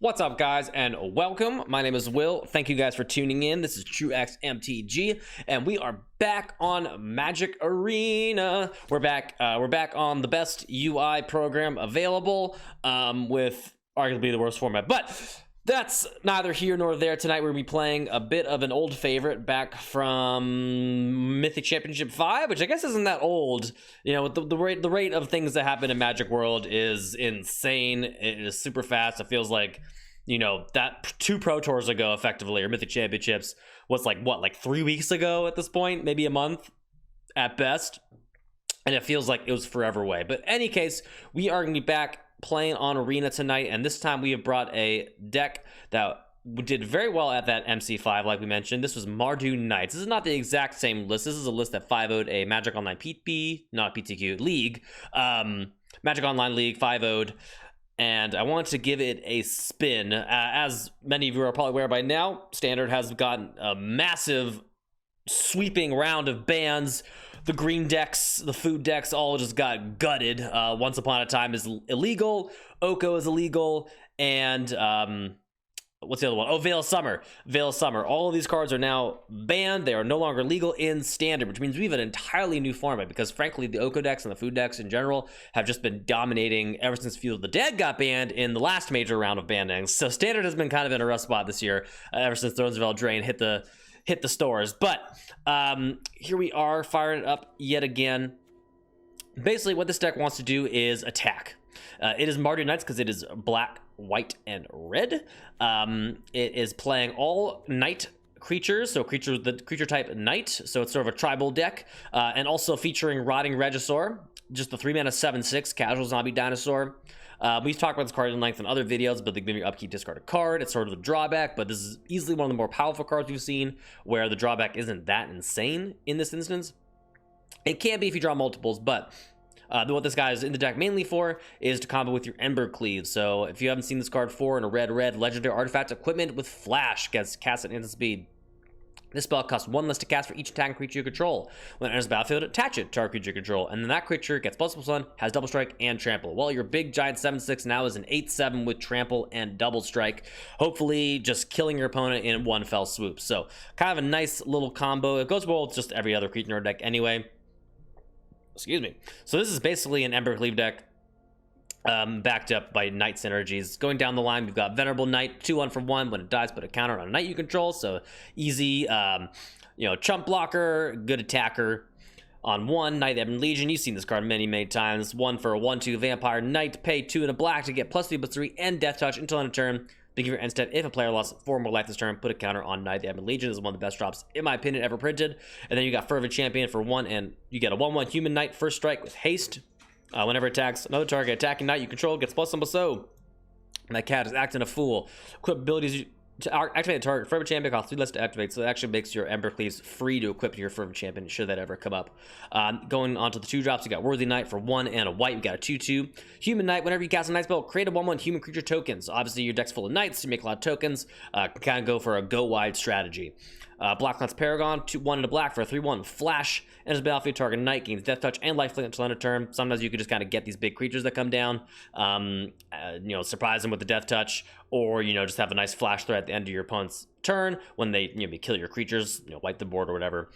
What's up, guys, and welcome. My name is Will. Thank you guys for tuning in. This is TrueX MTG, and we are back on Magic Arena. We're back on the best UI program available, with arguably the worst format, but that's neither here nor there. Tonight we're going to be playing a bit of an old favorite back from Mythic Championship 5, which I guess isn't that old. You know, the rate of things that happen in Magic World is insane. It is super fast. It feels like, you know, that 2 Pro Tours ago, effectively, or Mythic Championships, was like, what, like 3 weeks ago at this point? Maybe a month at best. And it feels like it was forever away. But in any case, we are going to be back playing on Arena tonight, and this time we have brought a deck that did very well at that MC5, like we mentioned. This was Mardu Knights. This is not the exact same list. This is a list that 5-0'd a Magic Online PP, not PTQ, League, Magic Online League 5-0'd, and I wanted to give it a spin. As many of you are probably aware by now, Standard has gotten a massive sweeping round of bans. The green decks, the food decks, all just got gutted. Once Upon a Time is illegal, Oko is illegal, and what's the other one? Oh, Veil of Summer. Veil of Summer. All of these cards are now banned. They are no longer legal in Standard, which means we have an entirely new format, because frankly, the Oko decks and the food decks in general have just been dominating ever since Field of the Dead got banned in the last major round of bannings. So Standard has been kind of in a rough spot this year, ever since Thrones of Eldraine hit the stores. But here we are, firing it up yet again. Basically what this deck wants to do is attack. It is Mardu Knights because it is black, white, and red. It is playing all night creatures, so the creature type night, so it's sort of a tribal deck, and also featuring Rotting Regisaur, just the 3-mana 7/6 casual zombie dinosaur. We've talked about this card in length in other videos, but they give you upkeep, discard a card. It's sort of the drawback, but this is easily one of the more powerful cards we've seen, where the drawback isn't that insane in this instance. It can be if you draw multiples, but what this guy is in the deck mainly for is to combo with your Embercleave. So if you haven't seen this card before, in a red legendary artifact equipment with flash, gets cast at instant speed. This spell costs 1 less to cast for each attacking creature you control. When it enters the battlefield, attach it to our creature you control, and then that creature gets +1, has double strike and trample. Well, your big giant 7/6 now is an 8/7 with trample and double strike, hopefully just killing your opponent in one fell swoop. So kind of a nice little combo. It goes well with just every other creature in our deck anyway. Excuse me. So this is basically an Embercleave deck, backed up by Knight synergies. Going down the line, we've got Venerable Knight, 2-1 for 1. When it dies, put a counter on a Knight you control. So easy, you know, chump blocker, good attacker. On 1, Knight Ebon Legion. You've seen this card many times. 1 for a 1/2 Vampire Knight. Pay 2 and a black to get +3/+3 and Death Touch until end of turn. Think of your instead, if a player lost 4 more life this turn, put a counter on Knight Ebon Legion. This is one of the best drops, in my opinion, ever printed. And then you got Fervent Champion for 1, and you get a 1/1 Human Knight, first strike with haste. Whenever it attacks another target, attacking Knight you control gets +1/+0. And that cat is acting a fool. Equip abilities to activate the target. Fervent Champion costs 3 less to activate, so it actually makes your Embercleaves free to equip to your Fervent Champion, should that ever come up. Going on to the 2 drops, you got Worthy Knight for 1 and a white. We got a 2/2 Human Knight. Whenever you cast a Knight spell, create a 1/1 human creature tokens. Obviously, your deck's full of Knights, so you make a lot of tokens. Can kind of go for a go wide strategy. Black Lance Paragon, 1 and a black for a 3/1 flash. Enters the battlefield, target Knight gains Death Touch and lifelink until end of turn. Sometimes you could just kind of get these big creatures that come down, you know, surprise them with the Death Touch, or, you know, just have a nice flash threat at the end of your opponent's turn when they, you know, kill your creatures, you know, wipe the board or whatever.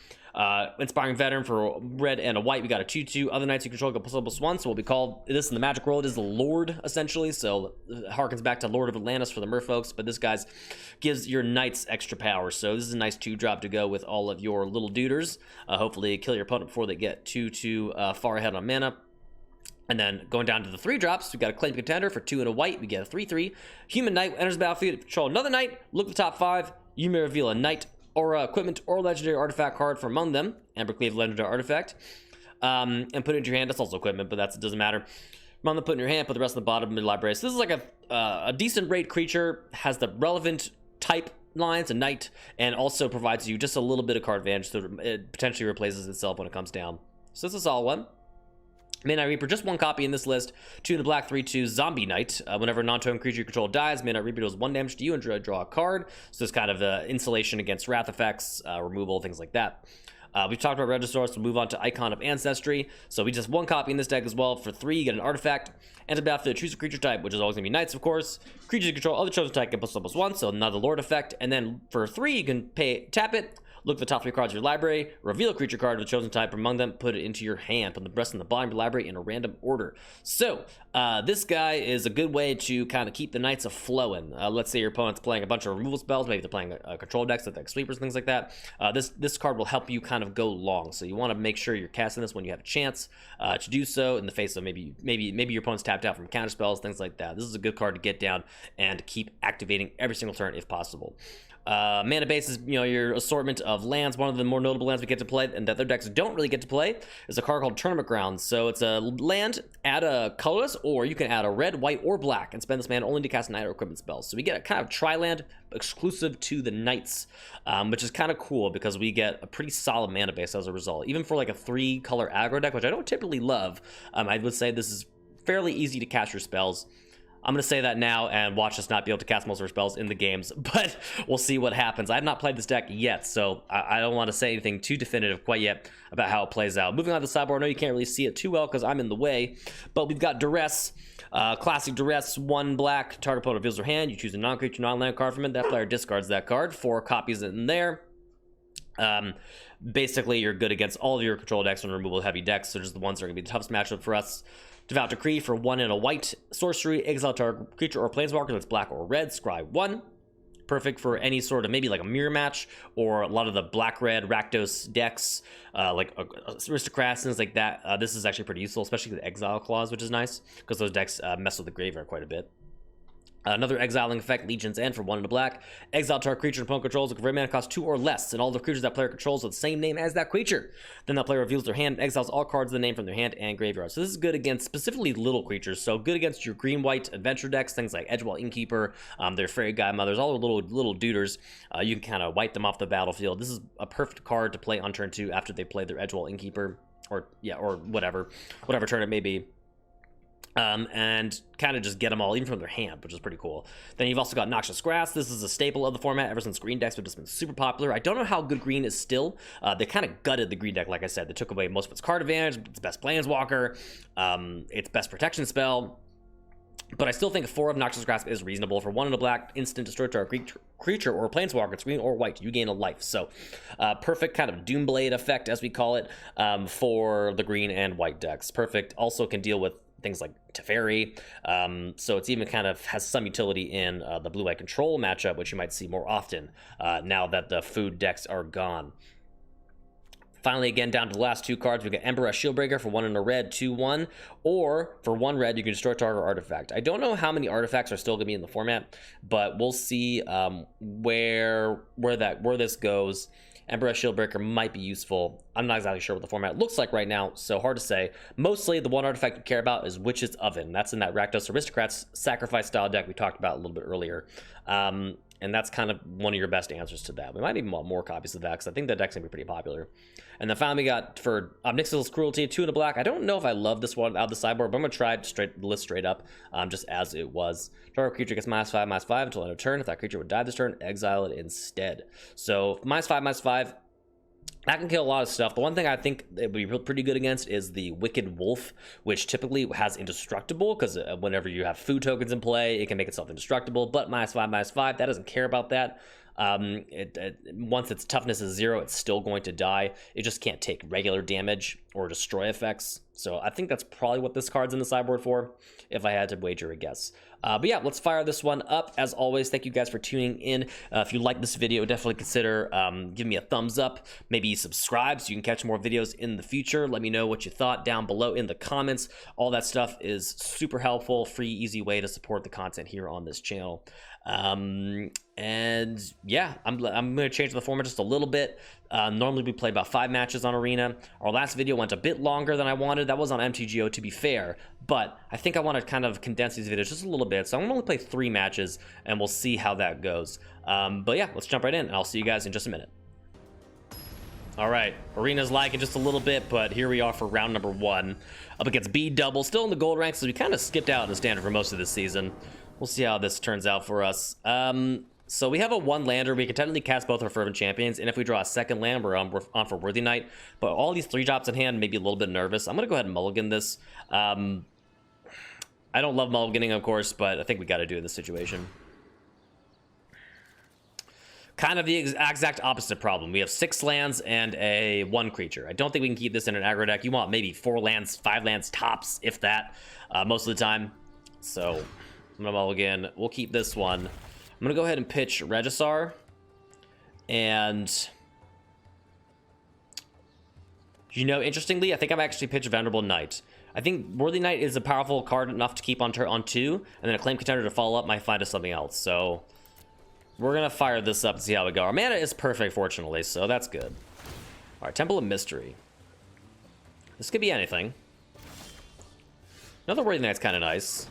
Inspiring Veteran for red and a white. We got a 2/2. Other Knights you control go +1/+1. So what we call this in the Magic world is the Lord, essentially. So it harkens back to Lord of Atlantis for the merfolks, but this guy's gives your Knights extra power. So this is a nice 2-drop to go with all of your little duders. Hopefully kill your opponent before they get too far ahead on mana. And then going down to the 3 drops, we got a Claim Contender for 2 and a white. We get a 3/3 Human Knight. Enters the battlefield, control another Knight. Look at the top 5. You may reveal a Knight, aura, equipment, or legendary artifact card from among them. Embercleave legendary artifact, and put it into your hand. That's also equipment, but it doesn't matter. Among them, put in your hand. Put the rest in the bottom of the library. So this is like a decent rate creature. Has the relevant type lines, a Knight, and also provides you just a little bit of card advantage, so it potentially replaces itself when it comes down. So this is a solid one. Midnight Reaper, just 1 copy in this list. 2 in the black, 3/2 Zombie Knight. Whenever a non-token creature you control dies, Midnight Reaper does 1 damage to you and draw a card. So it's kind of insulation against wrath effects, removal, things like that. We've talked about Regisaur, so move on to Icon of Ancestry. So we just one copy in this deck as well. For 3, you get an artifact. Enter battlefield, choose a creature type, which is always going to be Knights, of course. Creatures you control, other chosen type get +1/+1, so another Lord effect. And then for 3, you can tap it, look at the top 3 cards of your library, reveal a creature card of the chosen type among them, put it into your hand, put the rest in the bottom of your library in a random order. So this guy is a good way to kind of keep the Knights a-flowing. Let's say your opponent's playing a bunch of removal spells, maybe they're playing a control decks like sweepers, things like that. This card will help you kind of go long, so you want to make sure you're casting this when you have a chance to do so in the face of maybe your opponent's tapped out from counter spells, things like that. This is a good card to get down and keep activating every single turn if possible. Mana base is, your assortment of lands. One of the more notable lands we get to play and that other decks don't really get to play is a card called Tournament Grounds. So it's a land, add a colorless, or you can add a red, white, or black and spend this mana only to cast Knight or equipment spells. So we get a kind of tri-land exclusive to the Knights, which is kind of cool because we get a pretty solid mana base as a result. Even for like a 3-color aggro deck, which I don't typically love, I would say this is fairly easy to cast your spells. I'm going to say that now and watch us not be able to cast most of our spells in the games, but we'll see what happens. I have not played this deck yet, so I don't want to say anything too definitive quite yet about how it plays out. Moving on to the sideboard, I know you can't really see it too well because I'm in the way, but we've got Duress, classic Duress, 1 black, target opponent reveals their hand, you choose a non-creature, non-land card from it, that player discards that card, 4 copies in there. Basically, you're good against all of your control decks and removal heavy decks, so just the ones that are going to be the toughest matchup for us. Devout Decree for 1 and a white sorcery, exile target creature or planeswalker that's black or red, scry 1. Perfect for any sort of maybe like a mirror match or a lot of the black-red Rakdos decks, like Aristocrats, things like that. This is actually pretty useful, especially the exile clause, which is nice because those decks mess with the graveyard quite a bit. Another exiling effect, Legion's End for 1 and a black. Exile target creature opponent controls with mana cost 2 or less, and all the creatures that player controls with the same name as that creature. Then that player reveals their hand and exiles all cards of the name from their hand and graveyard. So this is good against specifically little creatures. So good against your green-white adventure decks, things like Edgewall Innkeeper, their Fairy Godmothers, all the little duders. You can kind of wipe them off the battlefield. This is a perfect card to play on turn 2 after they play their Edgewall Innkeeper, or whatever turn it may be. And kind of just get them all, even from their hand, which is pretty cool. Then you've also got Noxious Grass. This is a staple of the format ever since green decks have just been super popular. I don't know how good green is still. They kind of gutted the green deck, like I said. They took away most of its card advantage, its best Planeswalker, its best protection spell. But I still think 4 of Noxious Grasp is reasonable. For 1 and a black, instant destroy target creature or planeswalker, it's green or white, you gain a life. So perfect kind of Doomblade effect, as we call it, for the green and white decks. Perfect. Also can deal with things like Teferi, so it's even kind of has some utility in the blue-white control matchup, which you might see more often now that the food decks are gone. Finally, again, down to the last 2 cards, we got Ember Shieldbreaker for 1 and a red, 2/1, or for 1 red, you can destroy target artifact. I don't know how many artifacts are still going to be in the format, but we'll see where this goes. Ember Shieldbreaker might be useful. I'm not exactly sure what the format looks like right now, so hard to say. Mostly, the one artifact you care about is Witch's Oven. That's in that Rakdos Aristocrats sacrifice style deck we talked about a little bit earlier. And that's kind of one of your best answers to that. We might even want more copies of that because I think that deck's going to be pretty popular. And then finally we got for Obnixial's Cruelty, 2 and a black. I don't know if I love this one out of the sideboard, but I'm going to try the list straight up, just as it was. Target creature gets -5/-5 until end of turn. If that creature would die this turn, exile it instead. So -5/-5. That can kill a lot of stuff. The one thing I think it would be pretty good against is the Wicked Wolf, which typically has indestructible, because whenever you have food tokens in play, it can make itself indestructible, but -5/-5, that doesn't care about that. Once its toughness is 0, it's still going to die. It just can't take regular damage or destroy effects. So I think that's probably what this card's in the sideboard for, if I had to wager a guess. But yeah, let's fire this one up. As always, thank you guys for tuning in. If you like this video, definitely consider giving me a thumbs up. Maybe subscribe so you can catch more videos in the future. Let me know what you thought down below in the comments. All that stuff is super helpful, free, easy way to support the content here on this channel. And yeah, I'm going to change the format just a little bit. Normally we play about 5 matches on Arena. Our last video went a bit longer than I wanted. That was on MTGO, to be fair, but I think I want to kind of condense these videos just a little bit. So I'm going to only play 3 matches and we'll see how that goes. But yeah, let's jump right in and I'll see you guys in just a minute. All right, Arena's lagging just a little bit, but here we are for round number 1 up against B Double, still in the gold ranks, so we kind of skipped out in the standard for most of this season. We'll see how this turns out for us. So we have a 1-lander. We can technically cast both our Fervent Champions, and if we draw a second land, we're on for Worthy Knight. But all these 3-drops in hand made me a little bit nervous. I'm going to go ahead and mulligan this. I don't love mulliganing, of course, but I think we got to do it in this situation. Kind of the exact opposite problem. We have 6 lands and a 1 creature. I don't think we can keep this in an aggro deck. You want maybe 4 lands, 5 lands tops, if that, most of the time. So I'm gonna mulligan. We'll keep this one. I'm gonna go ahead and pitch Regisar, and interestingly, I think I'm actually pitch Venerable Knight. I think Worthy Knight is a powerful card enough to keep on 2, and then a Claim Contender to follow up might find us something else. So we're gonna fire this up and see how we go. Our mana is perfect, fortunately, so that's good. All right, Temple of Mystery. This could be anything. Another Worthy Knight's kind of nice.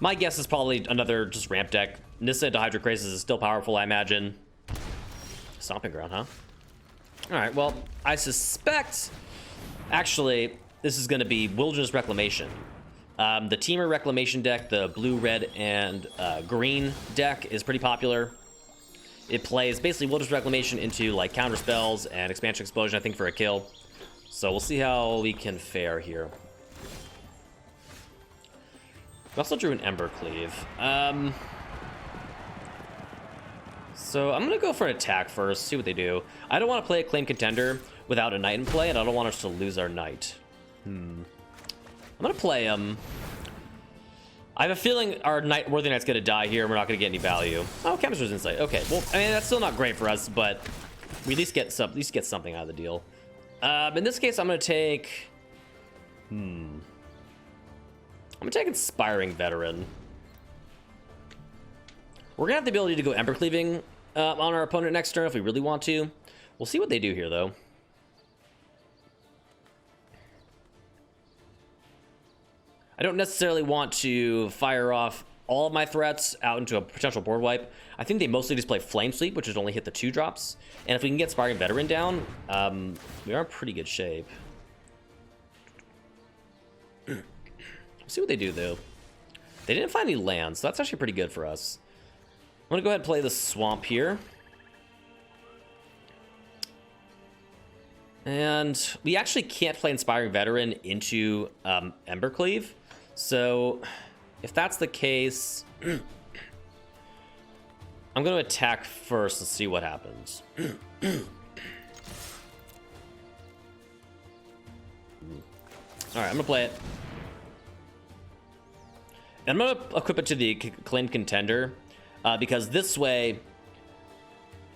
My guess is probably another just ramp deck. Nissa into Hydrocrisis is still powerful, I imagine. Stomping Ground, huh? All right, well, I suspect, actually, this is gonna be Wilderness Reclamation. The Teamer Reclamation deck, the blue, red, and green deck is pretty popular. It plays basically Wilderness Reclamation into like counter spells and Expansion Explosion, I think, for a kill. So we'll see how we can fare here. We also drew an Embercleave. So I'm gonna go for an attack first, see what they do. I don't want to play a Claim Contender without a Knight in play, and I don't want us to lose our Knight. I'm gonna play him. I have a feeling our Worthy Knight's gonna die here, and we're not gonna get any value. Oh, Chemistry's Insight. Okay, well, I mean, that's still not great for us, but we at least get something out of the deal. In this case, I'm gonna take. I'm gonna take Inspiring Veteran. We're gonna have the ability to go Embercleaving on our opponent next turn if we really want to. We'll see what they do here, though. I don't necessarily want to fire off all of my threats out into a potential board wipe. I think they mostly just play Flame Sweep, which would only hit the 2-drops. And if we can get Inspiring Veteran down, we are in pretty good shape. See what they do, though. They didn't find any lands, so that's actually pretty good for us. I'm gonna go ahead and play the Swamp here. And we actually can't play Inspiring Veteran into Embercleave. So if that's the case, I'm going to attack first and see what happens. All right, I'm going to play it. And I'm going to equip it to the Claimed Contender because this way,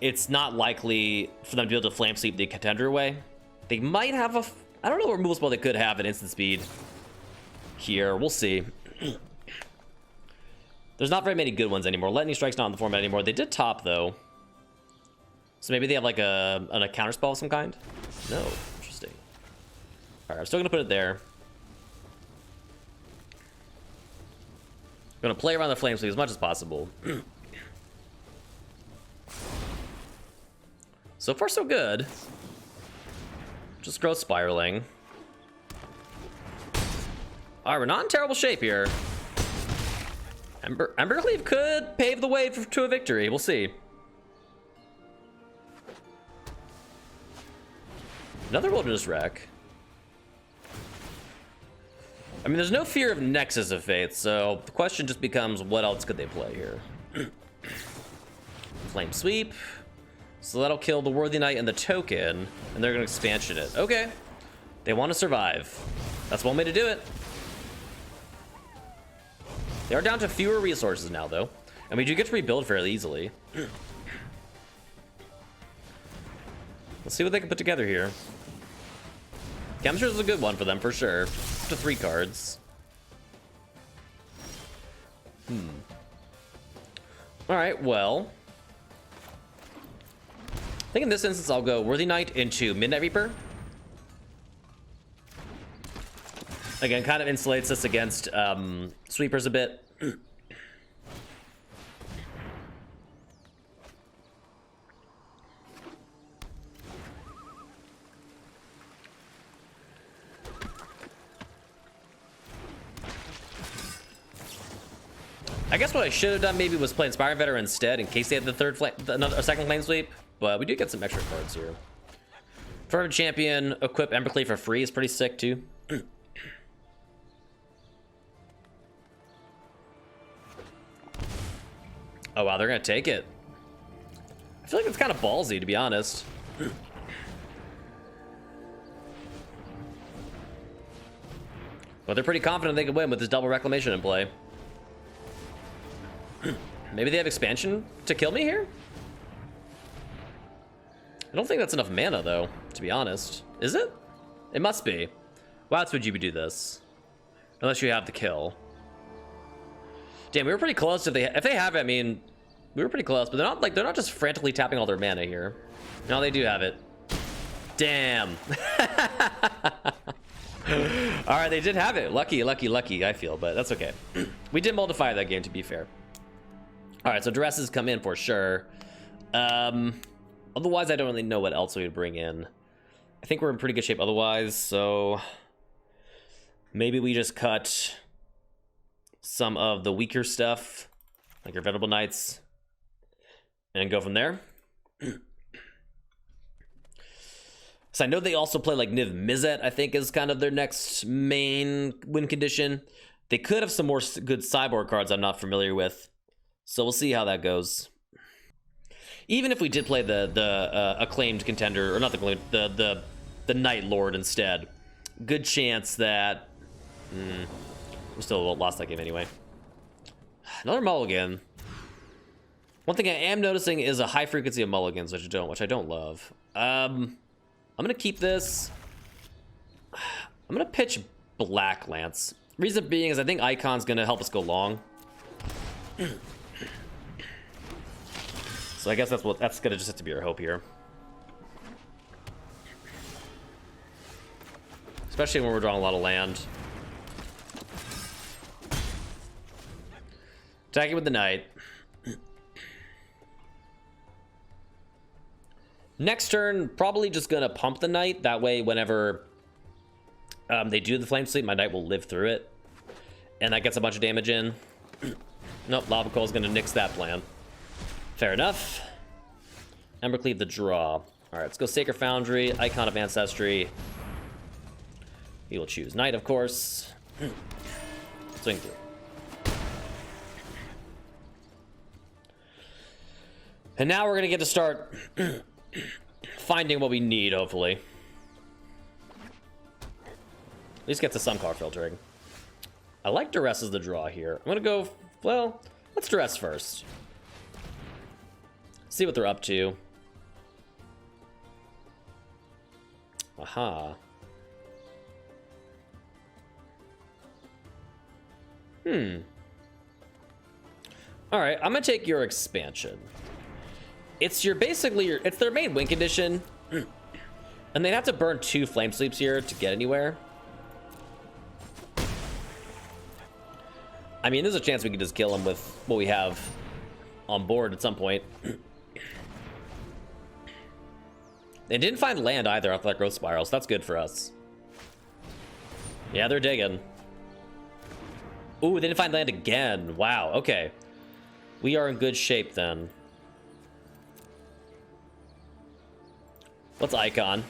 it's not likely for them to be able to Flame Sweep the Contender away. They might have a... I don't know what removal spell they could have at instant speed here. We'll see. There's not very many good ones anymore. Lightning Strike's not in the format anymore. They did top, though. So maybe they have like a counter spell of some kind? No. Interesting. All right, I'm still going to put it there. I'm going to play around the Flame Sweep as much as possible. So far, so good. Just growth spiraling. All right, we're not in terrible shape here. Embercleave could pave the way to a victory. We'll see. Another Wilderness Wreck. I mean, there's no fear of Nexus of Faith, so the question just becomes, what else could they play here? Flame Sweep. So that'll kill the Worthy Knight and the token, and they're going to expansion it. Okay. They want to survive. That's one way to do it. They are down to fewer resources now, though. And we do get to rebuild fairly easily. Let's see what they can put together here. Chemistry is a good one for them, for sure. Up to 3 cards. Alright, well... I think in this instance, I'll go Worthy Knight into Midnight Reaper. Again, kind of insulates us against sweepers a bit. I guess what I should have done maybe was play Inspiring Veteran instead in case they had a second flame sweep, but we do get some extra cards here. Fervent Champion, equip Embercleave for free is pretty sick too. Oh wow, they're gonna take it. I feel like it's kind of ballsy, to be honest. But they're pretty confident they can win with this double reclamation in play. Maybe they have expansion to kill me here? I don't think that's enough mana, though, to be honest. Is it? It must be. Why else would you do this? Unless you have the kill. Damn, we were pretty close. If they have it, I mean, we were pretty close, but they're not just frantically tapping all their mana here. No, they do have it. Damn. All right, they did have it. Lucky, I feel, but that's okay. We did multiply that game, to be fair. All right, so Duresses come in for sure. Otherwise, I don't really know what else we would bring in. I think we're in pretty good shape otherwise, so maybe we just cut some of the weaker stuff, like your Venerable Knights, and go from there. So I know they also play like Niv Mizzet, I think is kind of their next main win condition. They could have some more good sideboard cards I'm not familiar with. So we'll see how that goes. Even if we did play the acclaimed contender, or not the Night Lord instead, good chance that we still lost that game anyway. Another mulligan. One thing I am noticing is a high frequency of mulligans, which I don't love. I'm gonna keep this. I'm gonna pitch Black Lance. Reason being is I think Icon's gonna help us go long. So I guess that's gonna just have to be our hope here. Especially when we're drawing a lot of land. Attacking with the Knight. Next turn, probably just gonna pump the Knight. That way, whenever they do the Flame Sweep, my Knight will live through it. And that gets a bunch of damage in. Nope, Lava Coil's gonna nix that plan. Fair enough. Embercleave the draw. All right, let's go Sacred Foundry, Icon of Ancestry. We will choose Knight, of course. Swing through. And now we're gonna get to start finding what we need, hopefully. At least get to some card filtering. I like Duress as the draw here. I'm gonna go, well, let's Duress first. See what they're up to. Aha. All right, I'm gonna take your expansion. It's it's their main win condition, and they'd have to burn 2 Flame Sweeps here to get anywhere. I mean, there's a chance we could just kill them with what we have on board at some point. They didn't find land either off that growth spiral, so that's good for us. Yeah, they're digging. Ooh, they didn't find land again. Wow, okay. We are in good shape then. What's Icon?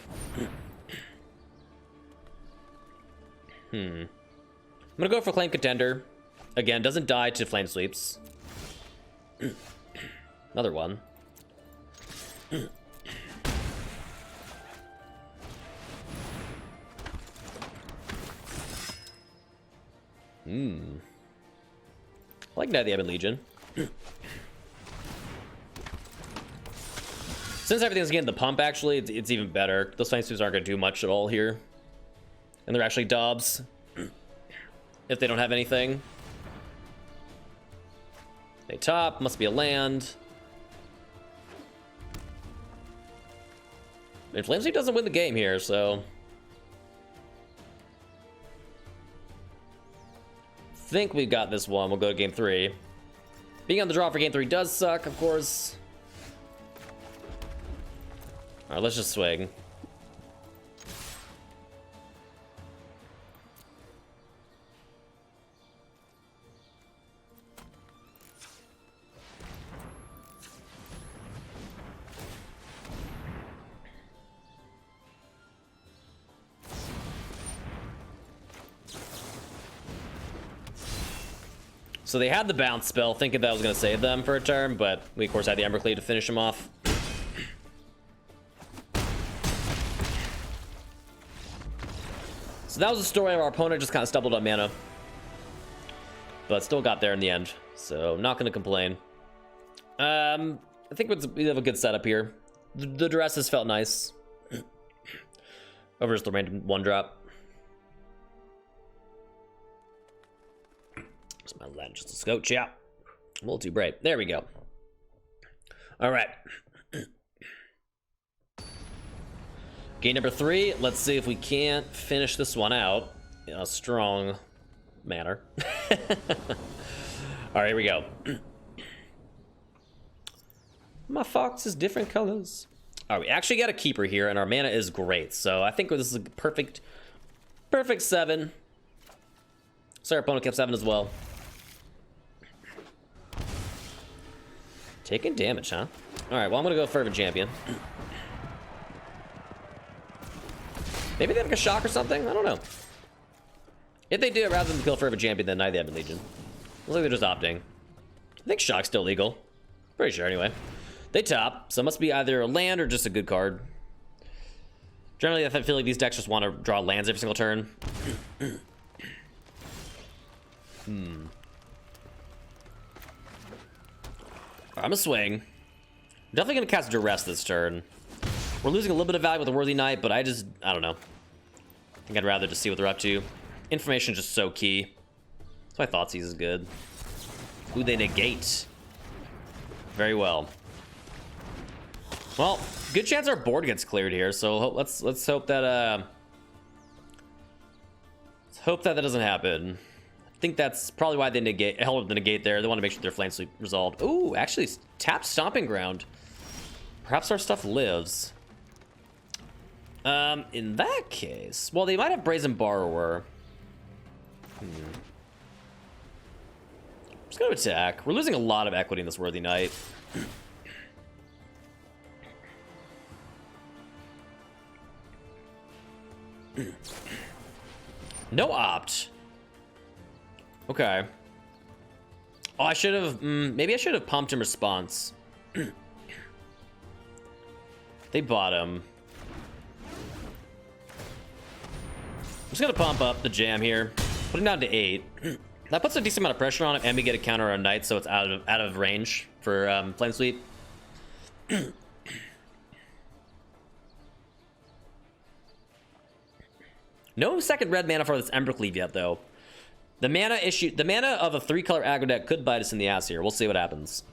I'm gonna go for Claim Contender. Again, doesn't die to Flame Sweeps. Another one. I like Knight of the Ebon Legion. Since everything's getting the pump, actually, it's even better. Those Flame Sweeps aren't going to do much at all here. And they're actually Dobbs. If they don't have anything. They top, must be a land. And Flame Sweep doesn't win the game here, so... think we got this one. We'll go to game 3. Being on the draw for game 3 does suck, of course. All right, let's just swing. So they had the bounce spell, thinking that was going to save them for a turn, but we of course had the Embercleave to finish him off. So that was the story of our opponent just kind of stumbled on mana, but still got there in the end. So not going to complain. I think we have a good setup here. The dresses felt nice. Over just the random 1-drop. My land just a scotch out. Multi-brave. There we go. All right. Game number 3. Let's see if we can't finish this one out in a strong manner. All right, here we go. My fox is different colors. All right, we actually got a keeper here, and our mana is great. So I think this is a perfect 7. So our opponent kept 7 as well. Taking damage, huh? All right, well, I'm gonna go Fervent Champion. Maybe they have like a shock or something? I don't know. If they do it, rather than kill Fervent Champion, then Knight the Ebon Legion. Looks like they're just opting. I think shock's still legal. Pretty sure, anyway. They top, so it must be either a land or just a good card. Generally, I feel like these decks just want to draw lands every single turn. I'm gonna swing. I'm definitely gonna cast Duress this turn. We're losing a little bit of value with the Worthy Knight, but I don't know. I think I'd rather just see what they're up to. Information is just so key. That's why Thoughtseize is good. Ooh, they negate. Very well. Well, good chance our board gets cleared here, so let's hope that that doesn't happen. I think that's probably why they held the negate there. They want to make sure their Flame Sweep resolved. Ooh, actually tapped Stomping Ground. Perhaps our stuff lives. In that case, well, they might have Brazen Borrower. Just gonna attack. We're losing a lot of equity in this Worthy Knight. No opt. Okay. Oh, I should have. Maybe I should have pumped in response. They bought him. I'm just gonna pump up the jam here. Put him down to 8. That puts a decent amount of pressure on him, and we get a counter on Knight, so it's out of range for Flame Sweep. No second red mana for this Embercleave yet, though. The mana of a 3-color aggro deck could bite us in the ass here. We'll see what happens.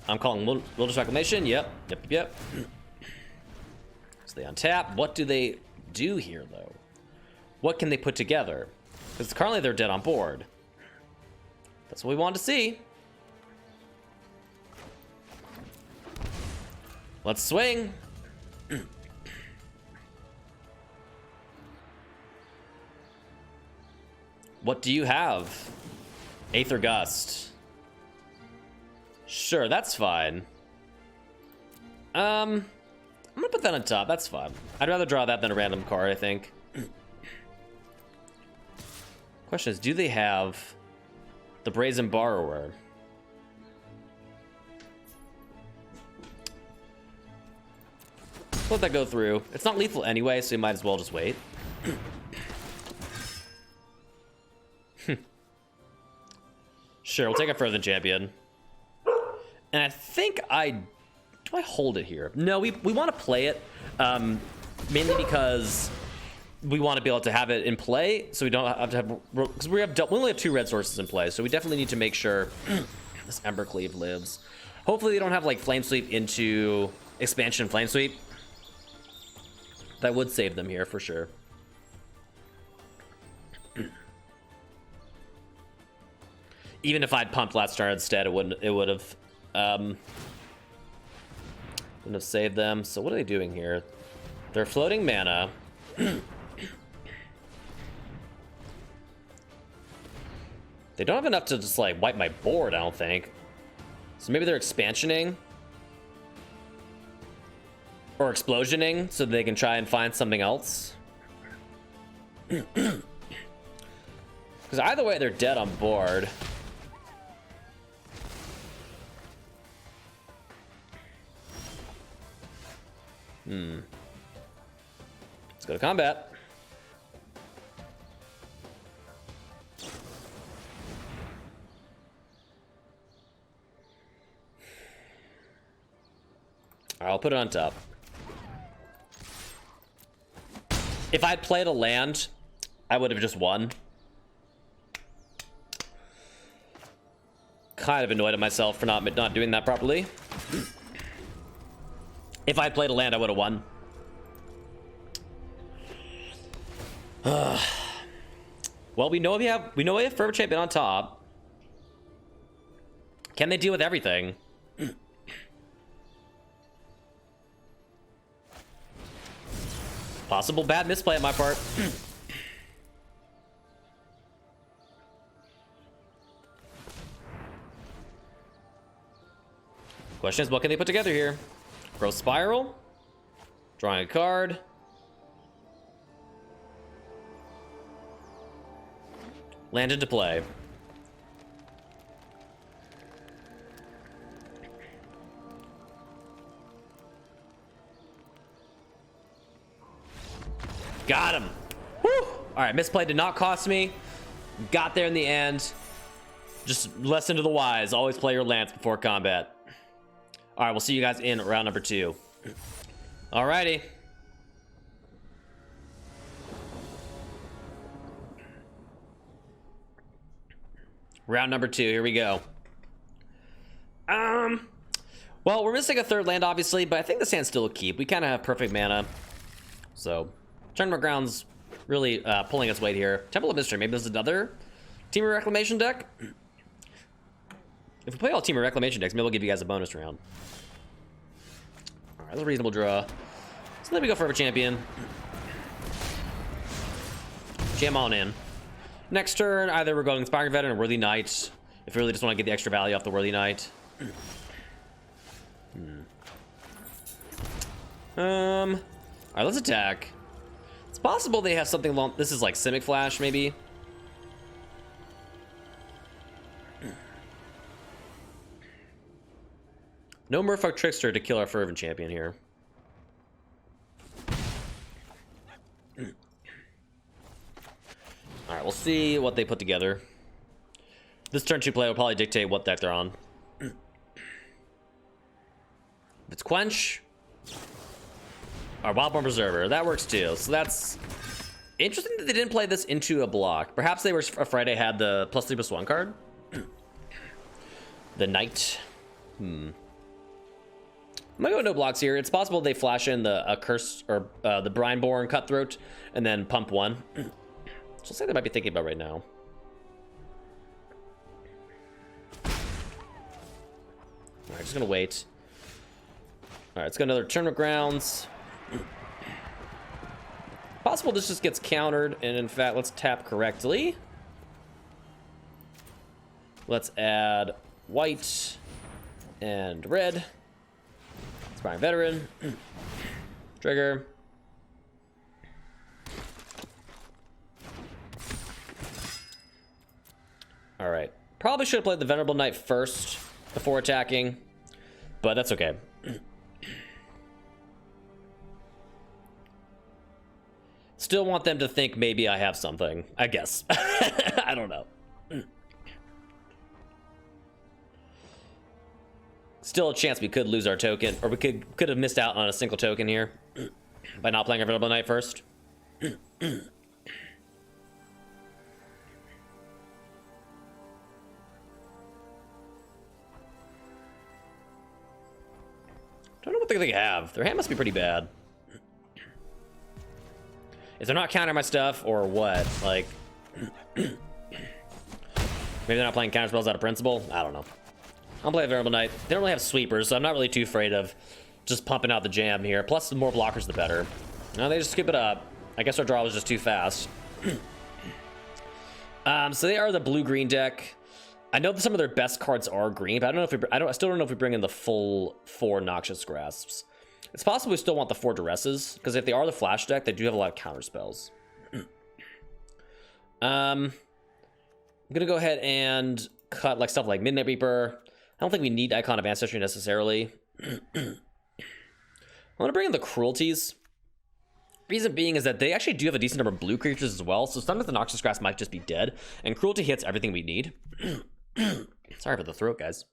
I'm calling Wilderness Reclamation. Yep. So they untap. What do they do here, though? What can they put together? Because currently they're dead on board. That's what we want to see. Let's swing. What do you have? Aether Gust. Sure, that's fine. I'm gonna put that on top. That's fine. I'd rather draw that than a random card, I think. Question is, do they have the Brazen Borrower? Let that go through. It's not lethal anyway, so you might as well just wait. Sure, we'll take a Frozen Champion. And I think do I hold it here? No, we want to play it, mainly because we want to be able to have it in play, so we don't have to have, because we only have 2 red sources in play, so we definitely need to make sure this Embercleave lives. Hopefully they don't have like Flame Sweep into expansion Flame Sweep. That would save them here for sure. Even if I'd pumped last turn instead, it would have saved them. So what are they doing here? They're floating mana. They don't have enough to just like wipe my board, I don't think. So maybe they're expansioning or explosioning so they can try and find something else. Because either way, they're dead on board. Let's go to combat. I'll put it on top. If I'd played a land, I would have just won. Kind of annoyed at myself for not doing that properly. If I'd played a land, I would have won. Well, we know we have Fervor Champion on top. Can they deal with everything? Possible bad misplay on my part. Question is, what can they put together here? Growth Spiral. Drawing a card. Land into play. Got him. Woo! All right, misplay did not cost me. Got there in the end. Just lesson to the wise. Always play your lands before combat. All right, we'll see you guys in round number 2. Alrighty. Round number 2, here we go. Well, we're missing a third land, obviously, but I think this hand's still a keep. We kind of have perfect mana. So, Tournament Grounds really pulling its weight here. Temple of Mystery, maybe there's another Team of Reclamation deck? If we play all Team of Reclamation decks, maybe we'll give you guys a bonus round. Alright, that's a reasonable draw. So then we go for a champion. Jam on in. Next turn, either we're going Inspiring Veteran or Worthy Knight. If we really just want to get the extra value off the Worthy Knight. Alright, let's attack. It's possible they have something long. This is like Simic Flash, maybe. No Merfolk Trickster to kill our Fervent Champion here. Alright, we'll see what they put together. This turn 2 play will probably dictate what deck they're on. If it's Quench, or Wildborn Preserver, that works too. So that's interesting that they didn't play this into a block. Perhaps they were afraid I had the +3/+1 card. The Knight. I'm gonna go no blocks here. It's possible they flash in the Curse or the Brineborn Cutthroat and then pump 1. So something I might be thinking about right now. Alright, just gonna wait. Alright, let's go another Tournament Grounds. Possible this just gets countered, and in fact, let's tap correctly. Let's add white and red. Inspiring Veteran. Trigger. Alright. Probably should have played the Venerable Knight first before attacking, but that's okay. Still want them to think maybe I have something, I guess. I don't know. Still a chance we could lose our token, or we could have missed out on a single token here by not playing our Venerable Knight first. Don't know what they have. Their hand must be pretty bad. If they're not countering my stuff, or what? Like, maybe they're not playing counter spells out of principle? I don't know. I'll play a Venerable Knight. They don't really have sweepers, so I'm not really too afraid of just pumping out the jam here. Plus, the more blockers, the better. No, they just scoop it up. I guess our draw was just too fast. So they are the blue-green deck. I know that some of their best cards are green, but I don't know if I still don't know if we bring in the full 4 Noxious Grasps. It's possible we still want the 4 Duresses, because if they are the flash deck, they do have a lot of counter spells. I'm gonna go ahead and cut like stuff like Midnight Reaper. I don't think we need Icon of Ancestry necessarily. I'm gonna bring in the Cruelties. Reason being is that they actually do have a decent number of blue creatures as well, so sometimes the Noxious Grass might just be dead, and Cruelty hits everything we need. Sorry for the throat, guys.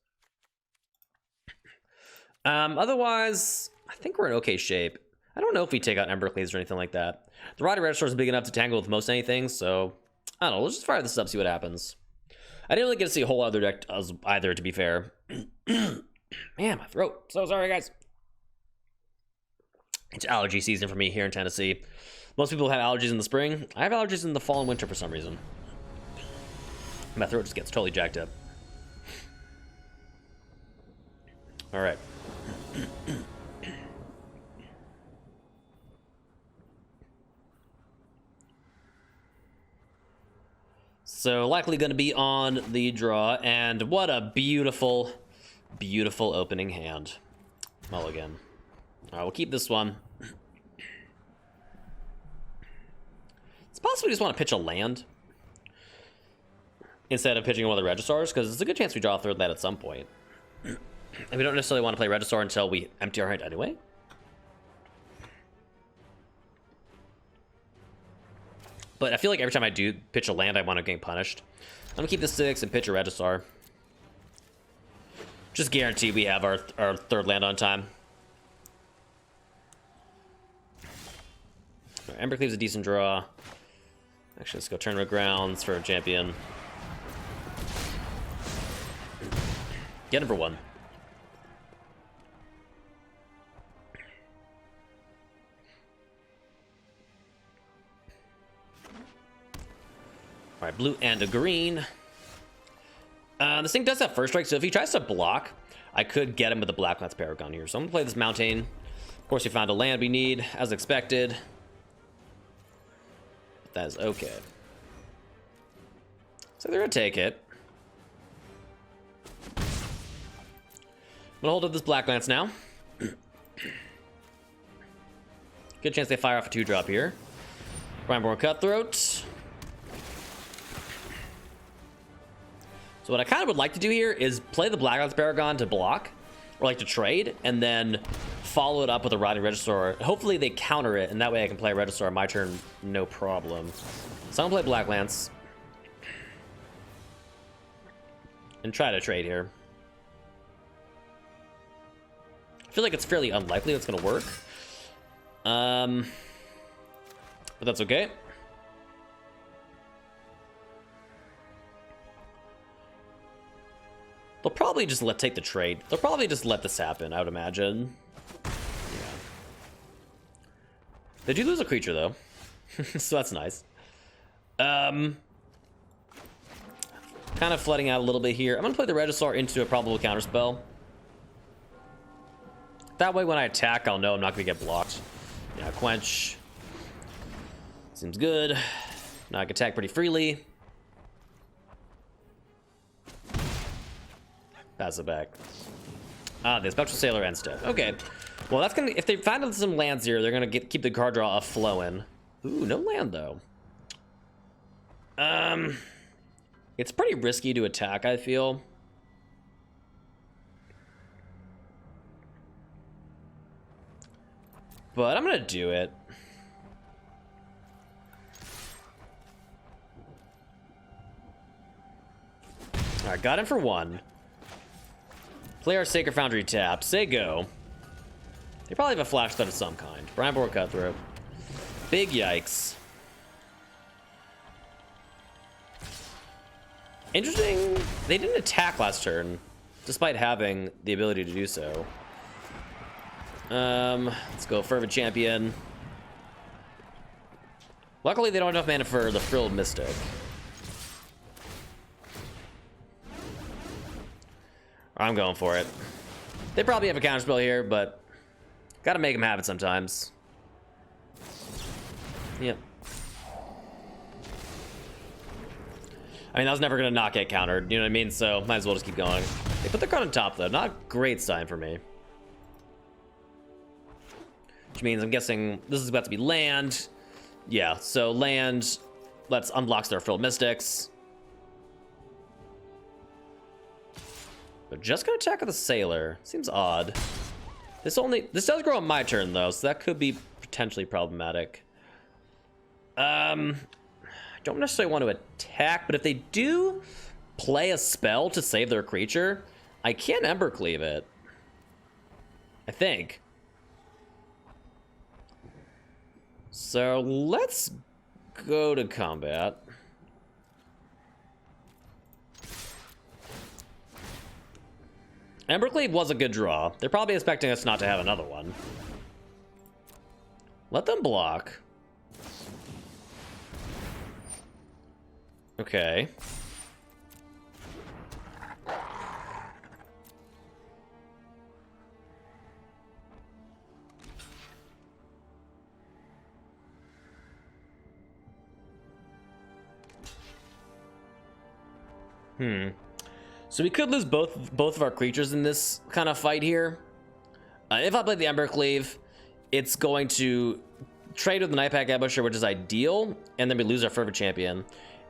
Otherwise, I think we're in okay shape. I don't know if we take out Embercleaves or anything like that. The Rider Regisaur is big enough to tangle with most anything, so I don't know. Let's just fire this up, see what happens. I didn't really get to see a whole other deck either, to be fair. Man, my throat. So sorry, guys. It's allergy season for me here in Tennessee. Most people have allergies in the spring. I have allergies in the fall and winter for some reason. My throat just gets totally jacked up. All right. So likely going to be on the draw, and what a beautiful, beautiful opening hand. Mulligan. All right, we'll keep this one. It's possible we just want to pitch a land instead of pitching one of the Regisaurs, because it's a good chance we draw a third land at some point. And we don't necessarily want to play Regisaur until we empty our hand anyway. But I feel like every time I do pitch a land, I want to get punished. I'm going to keep the 6 and pitch a Regisaur. Just guarantee we have our third land on time. Embercleave's a decent draw. Actually, let's go turn red grounds for a champion. Get him for 1. All right, blue and a green. This thing does have first strike, so if he tries to block, I could get him with the Black Knights Paragon here. So I'm gonna play this Mountain. Of course, we found a land we need, as expected. But that is okay. So they're gonna take it. I'm gonna hold up this Black Lance now. Good chance they fire off a 2-drop here. Primeborn Cutthroat. So what I kind of would like to do here is play the Black Knights Paragon to block, or like to trade, and then follow it up with a Riding Regisaur. Hopefully they counter it, and that way I can play Regisaur on my turn, no problem. So I'm gonna play Black Lance and try to trade here. I feel like it's fairly unlikely that's gonna work. But that's okay. They'll probably just take the trade. They'll probably just let this happen, I would imagine. Yeah. They do lose a creature, though. So that's nice. Kind of flooding out a little bit here. I'm going to play the Regisaur into a probable counterspell. That way, when I attack, I'll know I'm not going to get blocked. Yeah, Quench. Seems good. Now I can attack pretty freely. Pass it back. Ah, the Spectral Sailor ends dead. Okay. Well, that's gonna... If they find some lands here, they're gonna keep the card draw flowing. Ooh, no land, though. It's pretty risky to attack, I feel. But I'm gonna do it. Alright, got him for 1. Play our Sacred Foundry tap. Say go. They probably have a flash flood of some kind. Primeborn Cutthroat. Big yikes. Interesting. They didn't attack last turn, despite having the ability to do so. Let's go Fervent Champion. Luckily, they don't have enough mana for the Frilled Mystic. I'm going for it. They probably have a counterspell here, but gotta make them have it sometimes. Yep. I mean, that was never gonna not get countered, you know what I mean? So might as well just keep going. They put their card on top, though. Not a great sign for me. Which means I'm guessing this is about to be land. Yeah, so land. Let's unblocks their Frilled Mystics. They're just gonna attack with a Sailor. Seems odd. This does grow on my turn though, so that could be potentially problematic. I don't necessarily want to attack, but if they do play a spell to save their creature, I can Embercleave it. I think. So let's go to combat. Embercleave was a good draw. They're probably expecting us not to have another one. Let them block. Okay. So we could lose both of our creatures in this kind of fight here. If I play the Embercleave, it's going to trade with the Nightpack Ambusher, which is ideal, and then we lose our Fervent Champion.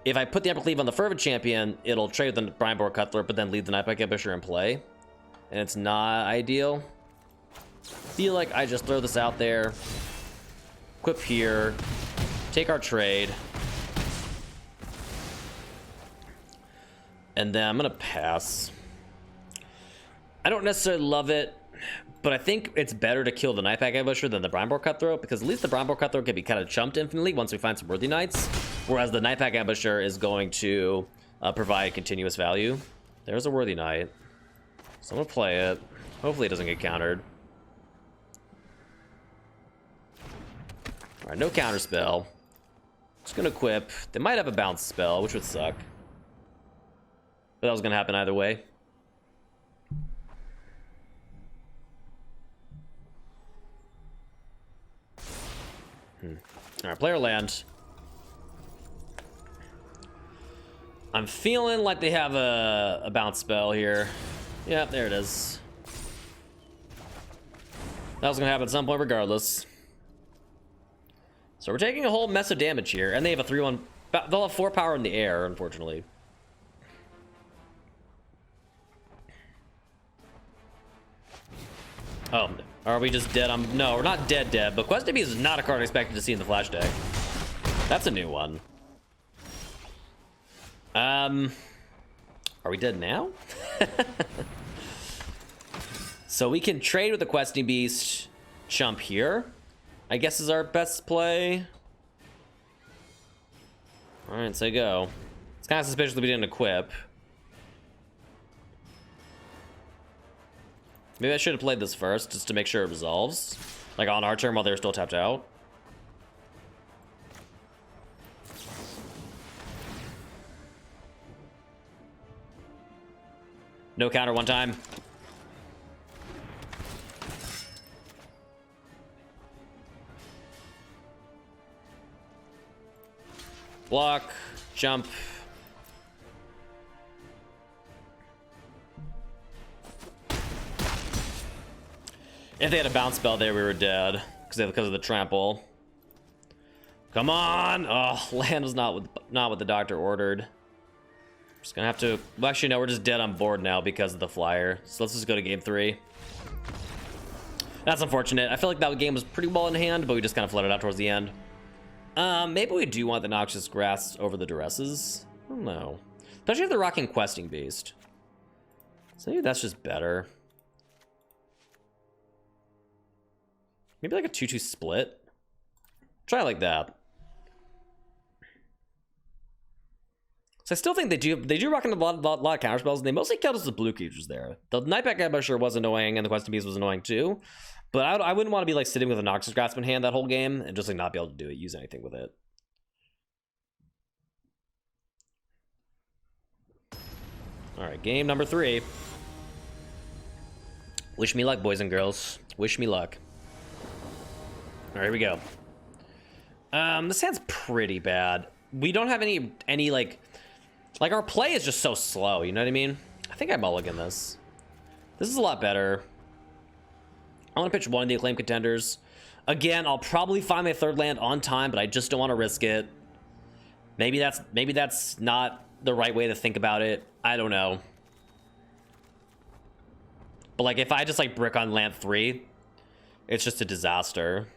If I put the Embercleave on the Fervent Champion, it'll trade with the Brineborn Cutthroat, but then leave the Nightpack Ambusher in play, and it's not ideal. Feel like I just throw this out there, equip here, take our trade, and then I'm gonna pass. I don't necessarily love it, but I think it's better to kill the Nightpack Ambusher than the Brineborn Cutthroat, because at least the Brineborn Cutthroat can be kind of chumped infinitely once we find some Worthy Knights, whereas the Nightpack Ambusher is going to provide continuous value. There's a Worthy Knight, so I'm gonna play it. Hopefully it doesn't get countered. All right, no counter spell. Just gonna equip. They might have a bounce spell, which would suck. But that was gonna happen either way. All right, player land. I'm feeling like they have a bounce spell here. Yeah, there it is. That was gonna happen at some point regardless. So we're taking a whole mess of damage here, and they have a 3/1. They'll have 4 power in the air, unfortunately. Oh, are we just dead? No, we're not dead, but Quest Beast is not a card I expected to see in the Flash deck. That's a new one. Are we dead now? So we can trade with the Questing Beast, chump here, I guess is our best play. All right, so go. It's kind of suspicious that we didn't equip. Maybe I should have played this first, just to make sure it resolves. Like on our turn while they're still tapped out. No counter one time. Block, jump. If they had a bounce spell there, we were dead because of the trample. Come on! Oh, land was not what the doctor ordered. Just gonna have to. Well, actually, no, we're just dead on board now because of the flyer. So let's just go to game 3. That's unfortunate. I feel like that game was pretty well in hand, but we just kind of flooded out towards the end. Maybe we do want the Noxious Grass over the Duresses. I don't know. Especially if they're rocking Questing Beast. So maybe that's just better. Maybe like a 2-2 split. Try it like that. So I still think they do rock in a lot of counter spells. They mostly killed us with blue creatures there. The Nightpack Ambusher was annoying, and the Questing Beast was annoying too. But I wouldn't want to be like sitting with a Noxious Grasp in hand that whole game and just like not be able to use anything with it. All right, game number 3. Wish me luck, boys and girls. Wish me luck. All right, here we go. This hand's pretty bad. We don't have any like our play is just so slow. You know what I mean? I think I mulligan this. This is a lot better. I want to pitch one of the Acclaimed Contenders. Again, I'll probably find my 3rd land on time, but I just don't want to risk it. Maybe that's not the right way to think about it. I don't know. But like if I just like brick on land 3, it's just a disaster.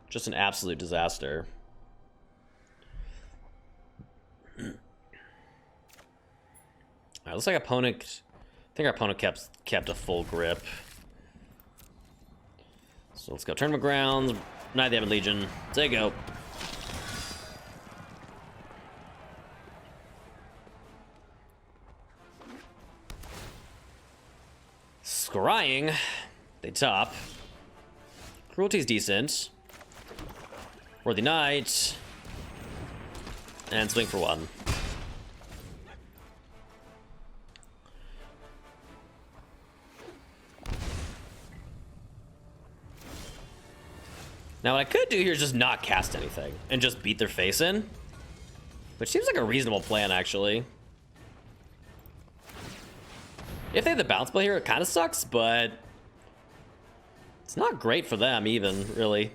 Just an absolute disaster. Alright, looks like opponent, I think our opponent kept a full grip. So let's go tournament grounds, Knight of the Ebon Legion. There you go. Scrying, they top. Cruelty's decent. Worthy Knight. And swing for 1. Now what I could do here is just not cast anything and just beat their face in, which seems like a reasonable plan actually. If they have the bounce play here, it kind of sucks, but it's not great for them even, really.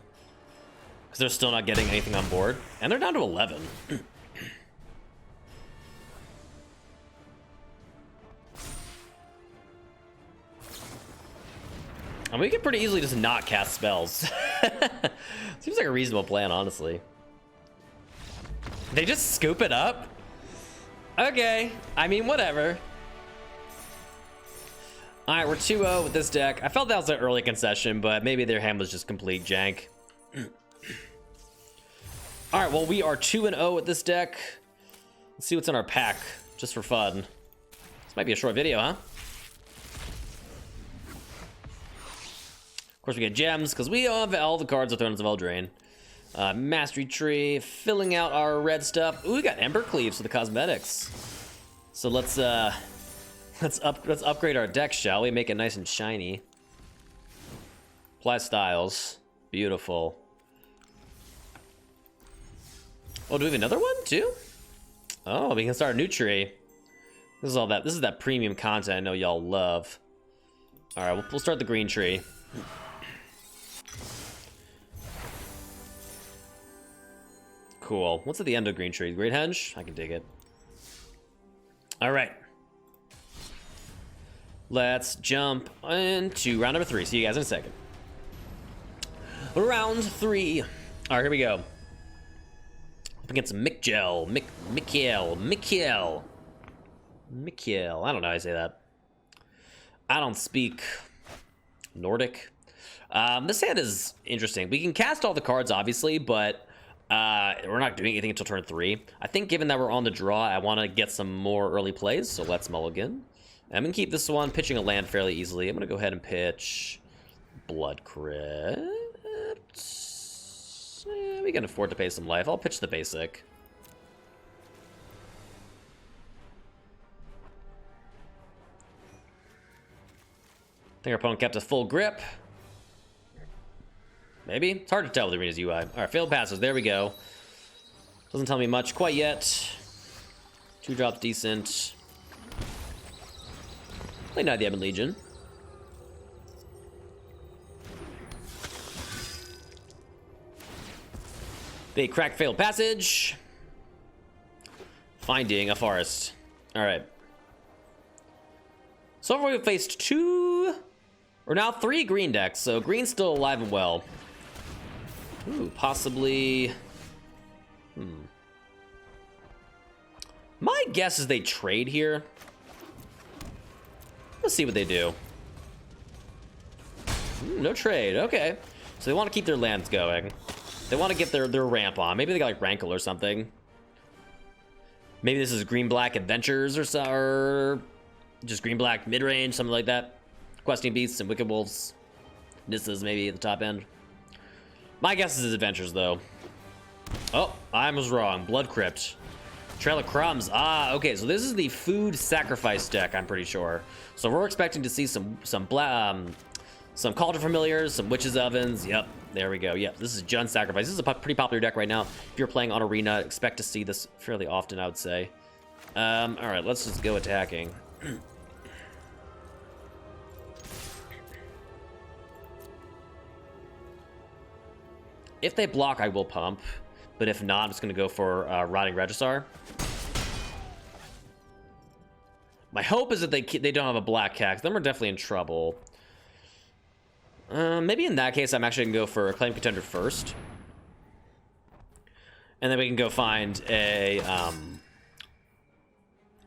Because they're still not getting anything on board. And they're down to 11. I mean, we could pretty easily just not cast spells. Seems like a reasonable plan, honestly. They just scoop it up? Okay. I mean, whatever. Alright, we're 2-0 with this deck. I felt that was an early concession, but maybe their hand was just complete jank. Alright, well, we are 2-0 with this deck. Let's see what's in our pack, just for fun. This might be a short video, huh? Of course, we get gems, because we have all the cards of Thrones of Eldraine. Mastery Tree, filling out our red stuff. Ooh, we got Embercleave for the cosmetics. So let's upgrade our deck, shall we? Make it nice and shiny. Apply styles. Beautiful. Oh, do we have another one too? Oh, we can start a new tree. This is all that. This is that premium content I know y'all love. All right, we'll start the green tree. Cool. What's at the end of green tree? Great Henge? I can dig it. All right. Let's jump into round number 3. See you guys in a second. Round 3. All right, here we go. Up against Mikhail. Mikhail. I don't know how I say that. I don't speak Nordic. This hand is interesting. We can cast all the cards, obviously, but we're not doing anything until turn 3. I think given that we're on the draw, I want to get some more early plays, so let's mulligan. I'm going to keep this one, pitching a land fairly easily. I'm going to go ahead and pitch Blood Crypt. We can afford to pay some life. I'll pitch the basic. I think our opponent kept a full grip. Maybe? It's hard to tell with the Arena's UI. Alright, failed passes. There we go. Doesn't tell me much quite yet. 2 drops decent. Play Knight of the Ebon Legion. They crack failed passage. Finding a forest. Alright. So far we've faced 2 or now 3 green decks, so green's still alive and well. Ooh, possibly. My guess is they trade here. Let's see what they do. No trade. Okay. So they want to keep their lands going. They want to get their ramp on. Maybe they got like Rankle or something. Maybe this is green-black adventures or just green-black mid-range, something like that. Questing Beasts and Wicked Wolves. Nissa's maybe at the top end. My guess is adventures, though. Oh, I was wrong. Blood Crypt. Trail of Crumbs. Ah, okay. So this is the food sacrifice deck, I'm pretty sure. So we're expecting to see some Cauldron Familiars, some Witches Ovens. Yep, there we go. Yep, this is Jund Sacrifice. This is a pretty popular deck right now. If you're playing on Arena, expect to see this fairly often, I would say. All right, let's just go attacking. If they block, I will pump. But if not, I'm just going to go for Rotting Regisaur. My hope is that they don't have a black cat, 'cause then we're definitely in trouble. Maybe in that case, I'm actually going to go for a Claim Contender first. And then we can go find a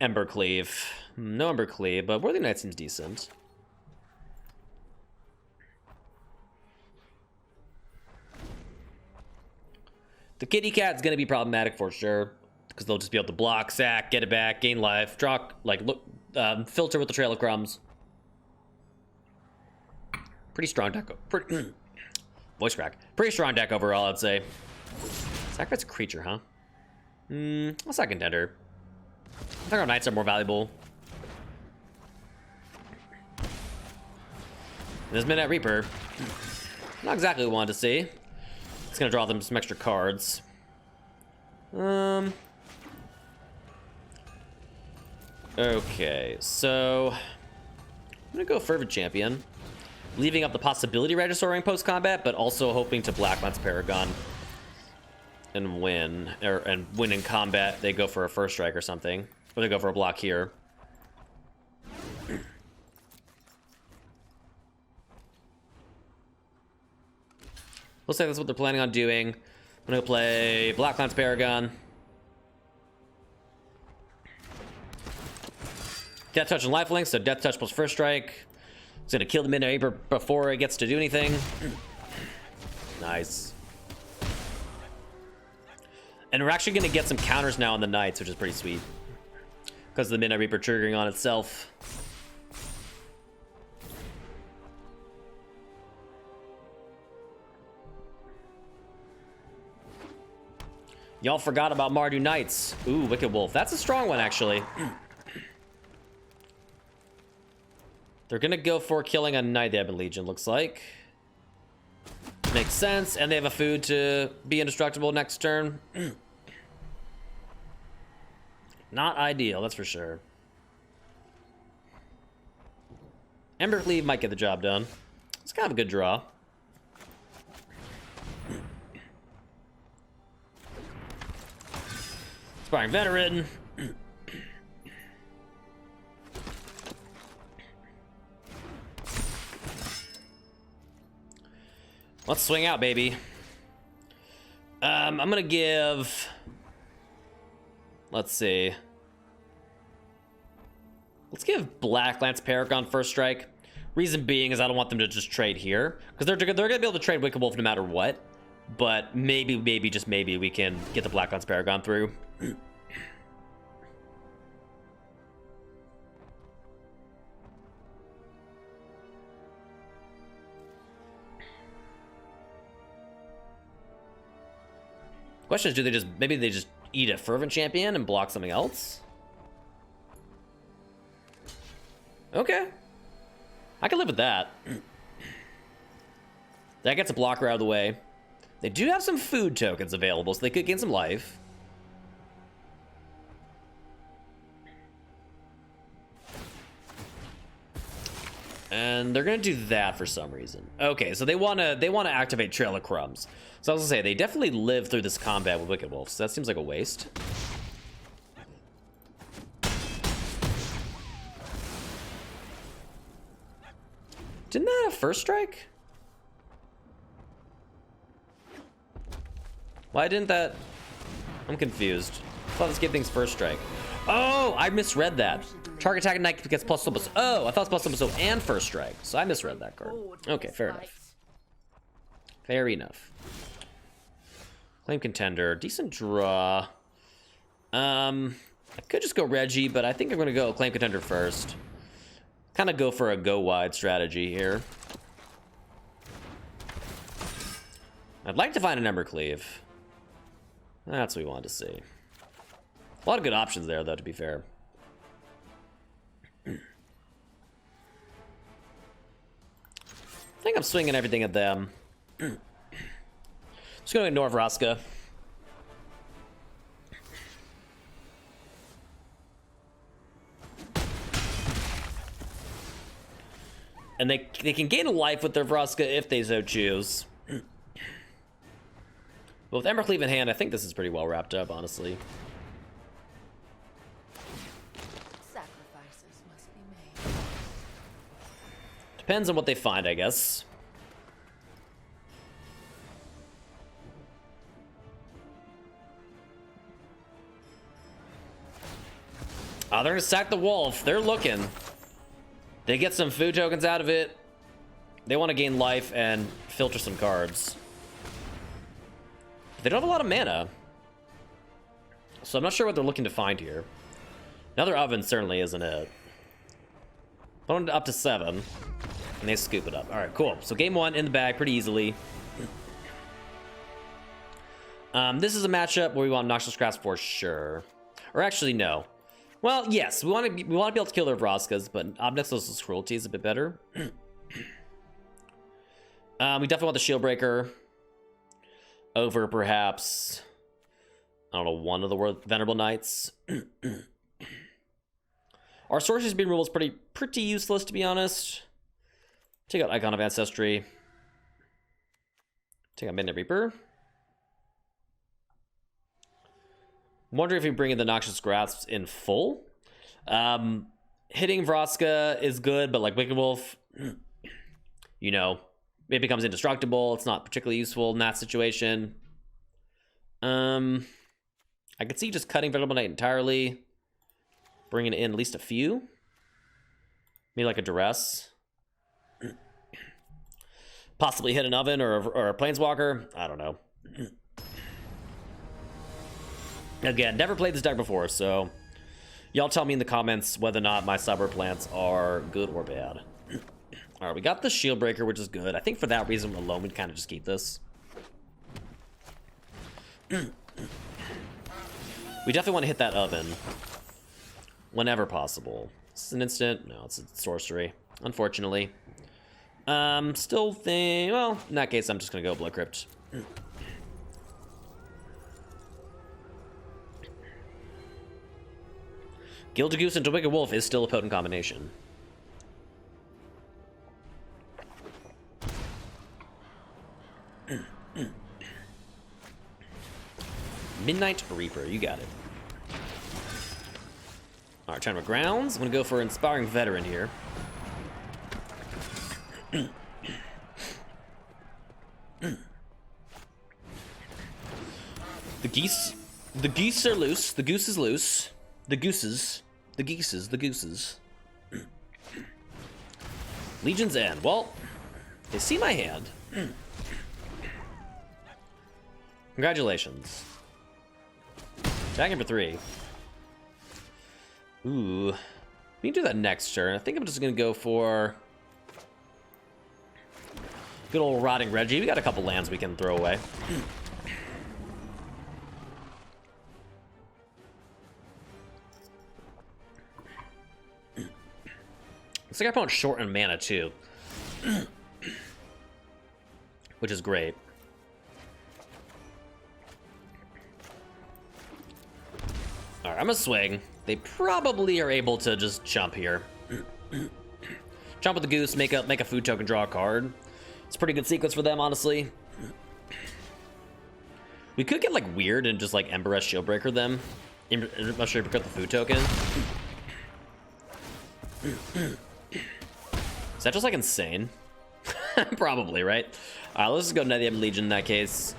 Embercleave. No Embercleave, but Mardu Knights seems decent. The kitty cat's going to be problematic for sure, because they'll just be able to block, sack, get it back, gain life, draw, like, look, filter with the Trail of Crumbs. Pretty strong deck. Voice crack. Pretty strong deck overall, I'd say. Sacrifice a creature, huh? What's that contender? I think our knights are more valuable. This Midnight Reaper. Not exactly what we wanted to see. It's gonna draw them some extra cards. Okay, so I'm gonna go Fervent Champion, leaving up the possibility of Regisauring post-combat, but also hoping to Black Lance Paragon and win, and win in combat. They go for a first strike or something, or they go for a block here. Looks like that's what they're planning on doing. I'm gonna play Black Lance Paragon. Death Touch and Lifelink, so Death Touch plus first strike. It's gonna kill the Midnight Reaper before it gets to do anything. Nice. And we're actually gonna get some counters now on the Knights, which is pretty sweet, because of the Midnight Reaper triggering on itself. Y'all forgot about Mardu Knights. Ooh, Wicked Wolf. That's a strong one, actually. They're gonna go for killing a Knight Ebon Legion, looks like. Makes sense, and they have a food to be indestructible next turn. Not ideal, that's for sure. Embercleave might get the job done. It's kind of a good draw. Sparring Veteran. Let's swing out, baby. I'm gonna give... Let's see. Let's give Black Lance Paragon first strike. Reason being is I don't want them to just trade here, because they're gonna be able to trade Wicked Wolf no matter what. But maybe, just maybe, we can get the Black Lance Paragon through. Question is, do they just, maybe they just eat a Fervent Champion and block something else? Okay. I can live with that. That gets a blocker out of the way. They do have some food tokens available, so they could gain some life. And they're gonna do that for some reason. Okay, so they wanna activate Trail of Crumbs. So I was gonna say, they definitely live through this combat with Wicked Wolf, so that seems like a waste. Didn't that have first strike? Why didn't that? I'm confused. I thought this gave things first strike. Oh, I misread that. Target attack Knight gets plus so. Oh, I thought it's plus so and first strike. So I misread that card. Okay, fair enough. Fair enough. Claim Contender, decent draw. I could just go Reggie, but I think I'm gonna go Claim Contender first. Kind of go for a go wide strategy here. I'd like to find an Embercleave. That's what we wanted to see. A lot of good options there, though, to be fair. I think I'm swinging everything at them. Just gonna ignore Vraska. And they can gain a life with their Vraska if they so choose. But with Embercleave in hand, I think this is pretty well wrapped up, honestly. Sacrifices must be made. Depends on what they find, I guess. Oh, they're gonna sack the wolf. They're looking. They get some food tokens out of it. They want to gain life and filter some cards. They don't have a lot of mana, so I'm not sure what they're looking to find here. Another oven certainly isn't it. Going up to 7, and they scoop it up. All right, cool. So game 1 in the bag pretty easily. This is a matchup where we want Noxious Grasp for sure. Or actually, no. Well, yes, we want to be able to kill their Vroskas, but Obnixos' Cruelty is a bit better. We definitely want the Shieldbreaker over perhaps, I don't know, one of the Venerable Knights. Our Sorcery Speed rule is pretty useless, to be honest. Take out Icon of Ancestry. Take out Midnight Reaper. I'm wondering if we bring in the Noxious Grasps in full. Hitting Vraska is good, but like Wicked Wolf, you know, it becomes indestructible. It's not particularly useful in that situation. I could see just cutting Venerable Knight entirely, bringing in at least a few. Maybe like a Duress. Possibly hit an Oven or a Planeswalker. I don't know. Again, never played this deck before, so y'all tell me in the comments whether or not my Cyber plants are good or bad. All right, we got the Shieldbreaker, which is good. I think for that reason alone, we'd kind of just keep this. We definitely want to hit that Oven whenever possible. It's an instant. No, it's a sorcery, unfortunately. Still think, well, in that case, I'm just going to go Blood Crypt. Gilded Goose into Wicked Wolf is still a potent combination. Midnight Reaper, you got it. Alright, Tournament Grounds. I'm gonna go for Inspiring Veteran here. The geese are loose. The goose is loose. The gooses. Legion's End. Well, they see my hand. Congratulations. Attacking for 3. Ooh. We can do that next turn. I think I'm just gonna go for good old Rotting Reggie. We got a couple lands we can throw away. Looks like our opponent's short in mana too, which is great. All right, I'm gonna swing. They probably are able to just jump here. Jump with the goose, make a food token, draw a card. It's a pretty good sequence for them, honestly. We could get like weird and just like Embercleave Shieldbreaker them. Embercleave Shieldbreaker the food token. Is that just like insane? Probably, right? Let's just go Nethium Legion in that case.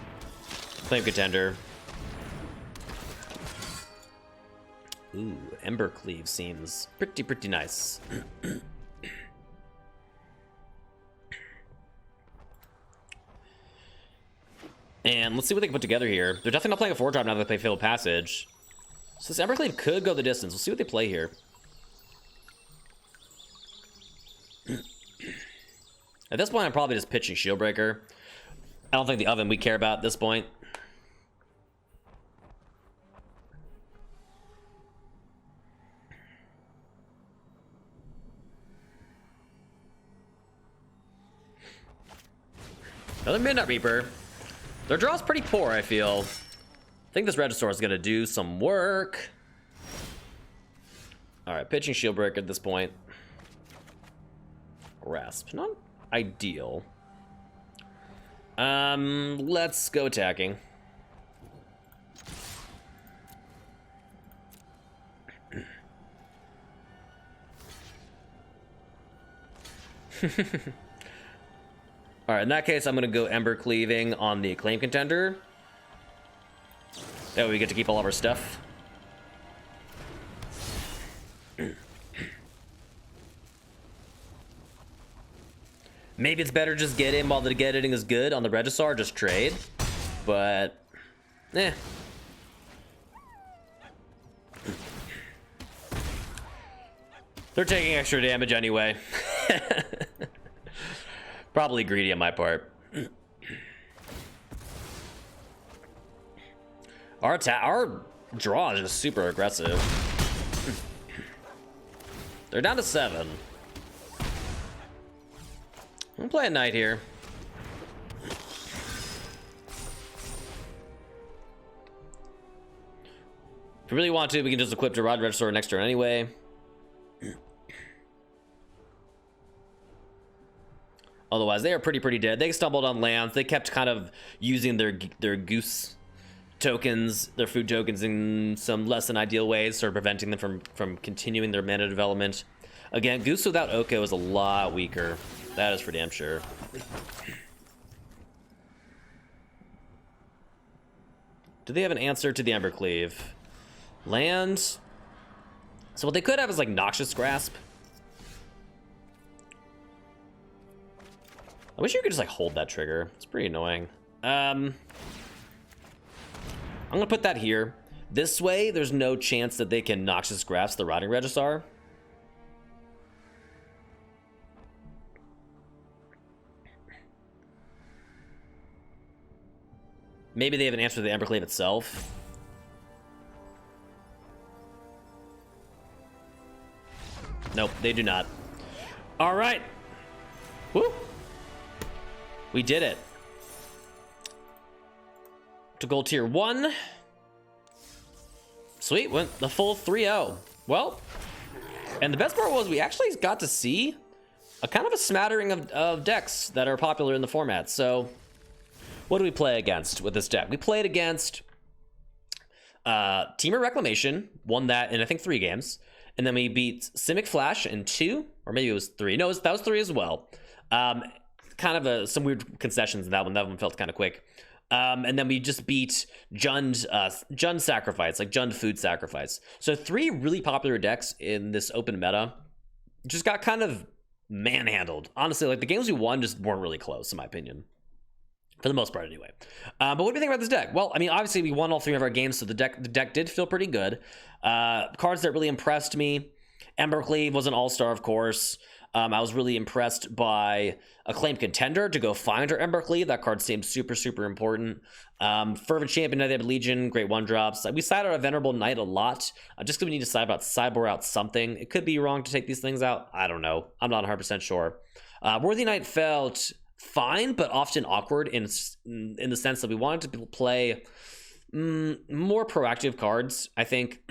Claim Contender. Ooh, Embercleave seems pretty nice. And let's see what they can put together here. They're definitely not playing a 4-drop now that they play Fabled Passage. So this Embercleave could go the distance. We'll see what they play here. At this point, I'm probably just pitching Shieldbreaker. I don't think the Oven we care about at this point. Another Midnight Reaper. Their draw's pretty poor, I feel. I think this Regisaur is going to do some work. Alright, pitching Shieldbreaker at this point. Grasp. Not ideal. Let's go attacking. All right, in that case, I'm gonna go Embercleaving on the Acclaim Contender. That way we get to keep all of our stuff. Maybe it's better just get in while the getting is good on the Regisaur, just trade. But, eh. They're taking extra damage anyway. Probably greedy on my part. Our draw is just super aggressive. They're down to 7. I'm playing Knight here. If we really want to, we can just equip the Rod Regisaur next turn anyway. Otherwise, they are pretty dead. They stumbled on lands. They kept kind of using their goose tokens, their food tokens, in some less than ideal ways, sort of preventing them from continuing their mana development. Again, goose without Oko is a lot weaker. That is for damn sure. Do they have an answer to the Embercleave? Land. So what they could have is like Noxious Grasp. I wish you could just like hold that trigger. It's pretty annoying. I'm gonna put that here. This way, there's no chance that they can Noxious Grasp the Rotting Regisaur. Maybe they have an answer to the Embercleave itself. Nope, they do not. All right. Woo. We did it. To gold tier 1. Sweet, went the full 3-0. Well, and the best part was we actually got to see a kind of a smattering of decks that are popular in the format. So what do we play against with this deck? We played against Temur Reclamation, won that in I think 3 games. And then we beat Simic Flash in 2, or maybe it was 3. No, that was 3 as well. Kind of some weird concessions in that one. That one felt kind of quick. And then we just beat Jund Sacrifice, like Jund Food Sacrifice. So 3 really popular decks in this open meta just got kind of manhandled. Honestly, like the games we won just weren't really close, in my opinion. For the most part, anyway. But what do you think about this deck? Well, I mean, obviously we won all 3 of our games, so the deck did feel pretty good. Cards that really impressed me. Embercleave was an all-star, of course. I was really impressed by Acclaimed Contender to go find her Embercleave. That card seemed super important. Fervent Champion, Knight Legion, great 1-drops. We side out a Venerable Knight a lot, just because we need to sideboard out something. It could be wrong to take these things out. I don't know. I'm not 100% sure. Worthy Knight felt fine, but often awkward in the sense that we wanted to play more proactive cards, I think,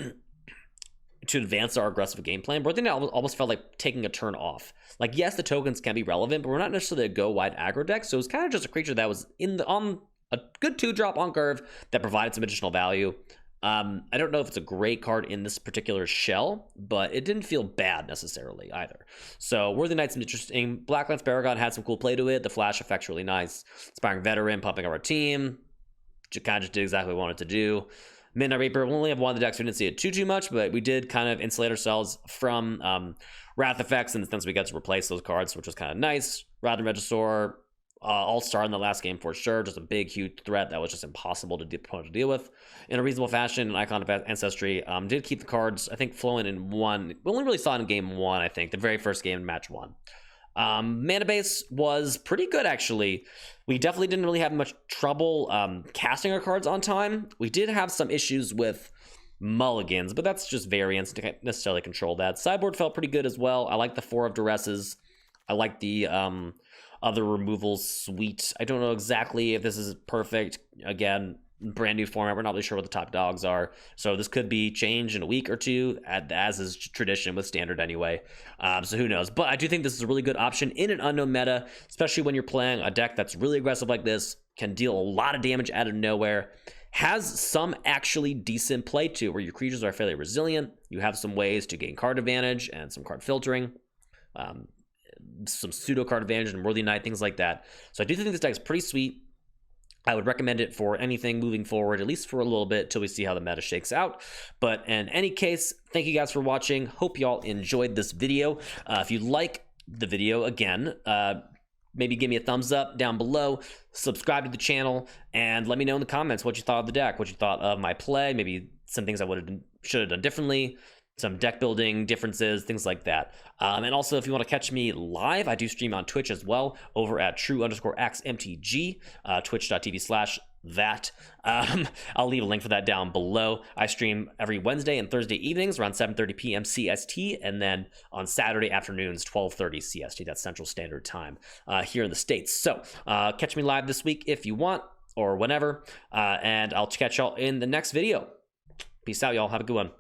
to advance our aggressive game plan. But I think that almost felt like taking a turn off. Like, yes, the tokens can be relevant, but we're not necessarily a go wide aggro deck. So it was kind of just a creature that was on a good 2-drop on curve that provided some additional value. I don't know if it's a great card in this particular shell, but it didn't feel bad necessarily either. So Worthy Knight's interesting. Blacklands Paragon had some cool play to it. The flash effect's really nice. Inspiring Veteran, pumping up our team. Kind of just did exactly what we wanted to do. Midnight Reaper, we only have one of the decks. We didn't see it too much, but we did kind of insulate ourselves from Wrath effects in the sense we got to replace those cards, which was kind of nice. Rotting Regisaur, all-star in the last game for sure. Just a big, huge threat that was just impossible to deal with in a reasonable fashion. An Icon of Ancestry did keep the cards, I think, flowing in 1. We only really saw it in game 1, I think, the very first game in match 1. Mana base was pretty good, actually. We definitely didn't really have much trouble casting our cards on time. We did have some issues with mulligans, but that's just variance. Can't necessarily control that. Sideboard felt pretty good as well. I like the 4 of Duresses. I like the other removals suite. I don't know exactly if this is perfect. Again, brand new format. We're not really sure what the top dogs are. So this could be changed in a week or 2, as is tradition with standard anyway. So who knows? But I do think this is a really good option in an unknown meta, especially when you're playing a deck that's really aggressive like this, can deal a lot of damage out of nowhere, has some actually decent play to where your creatures are fairly resilient. You have some ways to gain card advantage and some card filtering. some pseudo card advantage and Worthy Knight, things like that. So I do think this deck is pretty sweet. I would recommend it for anything moving forward, at least for a little bit, till we see how the meta shakes out. But in any case, thank you guys for watching. Hope y'all enjoyed this video. If you like the video, again, maybe give me a thumbs up down below, subscribe to the channel, and let me know in the comments what you thought of the deck, what you thought of my play, maybe some things I should have done differently, some deck building differences, things like that. And also, if you want to catch me live, I do stream on Twitch as well, over at true_axmtg, twitch.tv/that. I'll leave a link for that down below. I stream every Wednesday and Thursday evenings around 7:30 p.m. CST, and then on Saturday afternoons, 12:30 CST. That's Central Standard Time here in the States. So catch me live this week if you want, or whenever, and I'll catch y'all in the next video. Peace out, y'all. Have a good one.